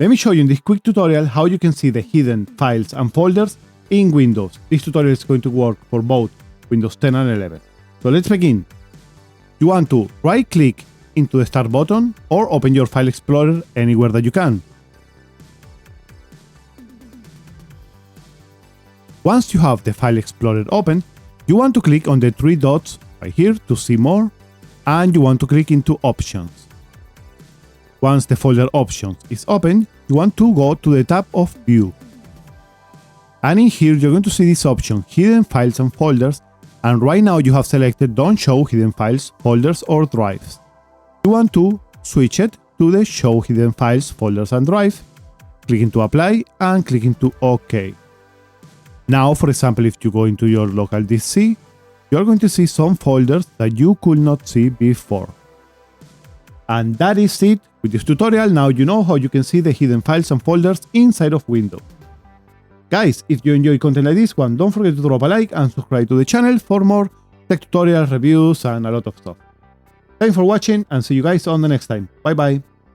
Let me show you in this quick tutorial how you can see the hidden files and folders in Windows. This tutorial is going to work for both Windows 10 and 11. So let's begin. You want to right-click into the Start button or open your File Explorer anywhere that you can. Once you have the File Explorer open, you want to click on the three dots right here to see more, and you want to click into Options. Once the folder Options is open, you want to go to the tab of View. And in here you're going to see this option, Hidden Files and Folders, and right now you have selected Don't Show Hidden Files, Folders or Drives. You want to switch it to the Show Hidden Files, Folders and Drives, click into Apply and click into OK. Now, for example, if you go into your local DC, you're going to see some folders that you could not see before. And that is it with this tutorial. Now you know how you can see the hidden files and folders inside of Windows. Guys, if you enjoy content like this one, don't forget to drop a like and subscribe to the channel for more tech tutorials, reviews and a lot of stuff. Thanks for watching and see you guys on the next time. Bye bye.